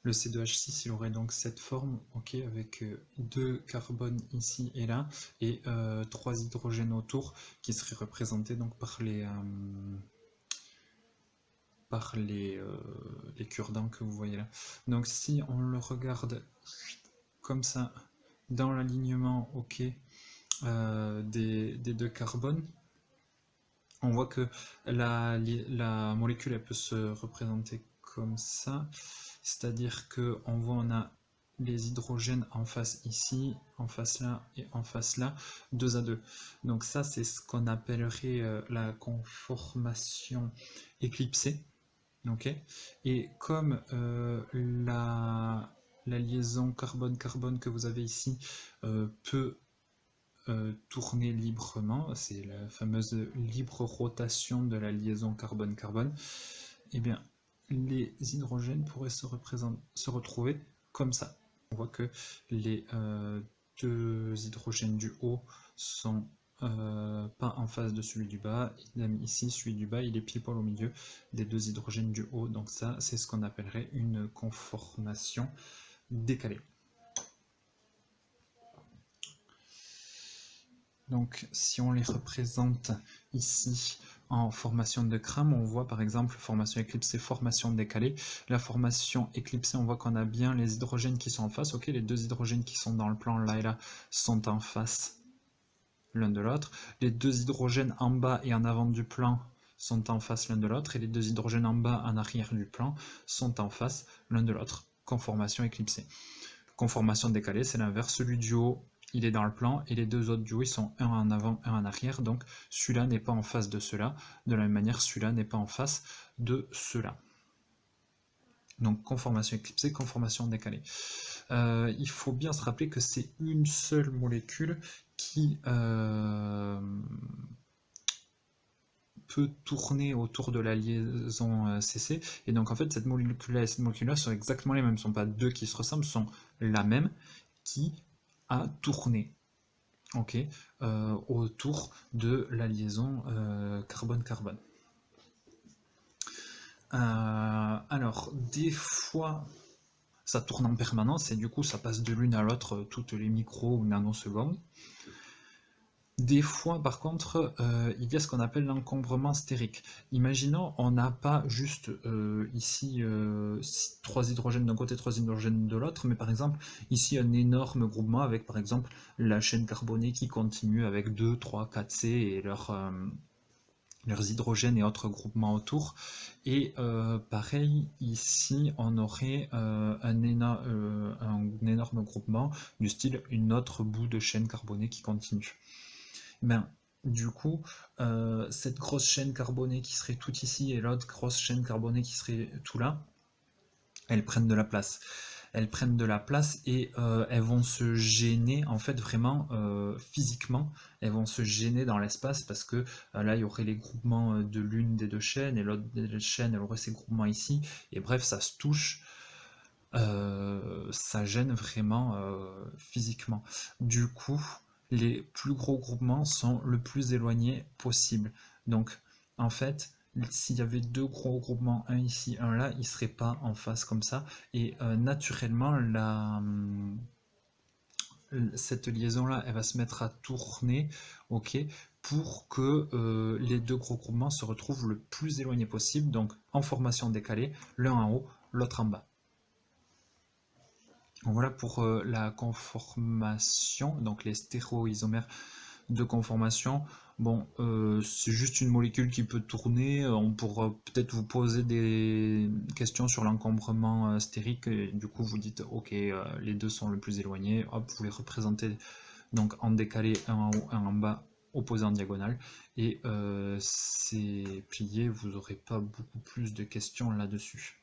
Le C2H6, il aurait donc cette forme, ok, avec 2 carbones ici et là, et 3 hydrogènes autour, qui seraient représentés donc par les cure-dents que vous voyez là. Donc si on le regarde comme ça, dans l'alignement, ok, des 2 carbones, on voit que la molécule elle peut se représenter comme ça, c'est-à-dire que on a les hydrogènes en face ici, en face là et en face là, 2 à 2. Donc ça c'est ce qu'on appellerait la conformation éclipsée. Okay. Et comme la liaison carbone-carbone que vous avez ici peut tourner librement, c'est la fameuse libre rotation de la liaison carbone-carbone, et bien les hydrogènes pourraient se retrouver comme ça. On voit que les 2 hydrogènes du haut sont pas en face de celui du bas. Ici, celui du bas, il est pile poil au milieu des 2 hydrogènes du haut. Donc ça, c'est ce qu'on appellerait une conformation décalée. Donc si on les représente ici en formation de crâne, on voit par exemple formation éclipsée, formation décalée. La formation éclipsée, on voit qu'on a bien les hydrogènes qui sont en face. Ok, les 2 hydrogènes qui sont dans le plan là et là sont en face l'un de l'autre. Les 2 hydrogènes en bas et en avant du plan sont en face l'un de l'autre, et les 2 hydrogènes en bas en arrière du plan sont en face l'un de l'autre. Conformation éclipsée. Conformation décalée, c'est l'inverse. Celui du haut, il est dans le plan, et les 2 autres du haut, ils sont un en avant, un en arrière, donc celui-là n'est pas en face de cela. De la même manière, celui-là n'est pas en face de cela. Donc conformation éclipsée, conformation décalée. Il faut bien se rappeler que c'est une seule molécule qui peut tourner autour de la liaison CC, et donc en fait cette molécule-là et cette molécule-là sont exactement les mêmes, ce ne sont pas 2 qui se ressemblent, sont la même qui a tourné, ok, autour de la liaison carbone-carbone. Alors des fois ça tourne en permanence et du coup ça passe de l'une à l'autre toutes les micro ou nanosecondes. Des fois, par contre, il y a ce qu'on appelle l'encombrement stérique. Imaginons, on n'a pas juste ici 3 hydrogènes d'un côté, 3 hydrogènes de l'autre, mais par exemple, ici un énorme groupement avec par exemple la chaîne carbonée qui continue avec 2, 3, 4C et leurs hydrogènes et autres groupements autour. Et pareil, ici, on aurait un énorme groupement du style une autre bout de chaîne carbonée qui continue. Ben, du coup, cette grosse chaîne carbonée qui serait tout ici et l'autre grosse chaîne carbonée qui serait tout là, elles prennent de la place. Elles prennent de la place et elles vont se gêner, en fait, vraiment physiquement, elles vont se gêner dans l'espace parce que là, il y aurait les groupements de l'une des 2 chaînes et l'autre des chaînes, elle aurait ces groupements ici. Et bref, ça se touche. Ça gêne vraiment physiquement. Du coup, les plus gros groupements sont le plus éloignés possible. Donc, en fait, s'il y avait 2 gros groupements, un ici, un là, ils ne seraient pas en face comme ça. Et naturellement, cette liaison-là, elle va se mettre à tourner, ok, pour que les 2 gros groupements se retrouvent le plus éloignés possible, donc en formation décalée, l'un en haut, l'autre en bas. Voilà pour la conformation, donc les stéréoisomères de conformation. Bon, c'est juste une molécule qui peut tourner. On pourra peut-être vous poser des questions sur l'encombrement stérique. Et du coup, vous dites, ok, les 2 sont le plus éloignés. Hop, vous les représentez donc en décalé, un en haut, un en bas, opposé en diagonale. Et c'est plié, vous n'aurez pas beaucoup plus de questions là-dessus.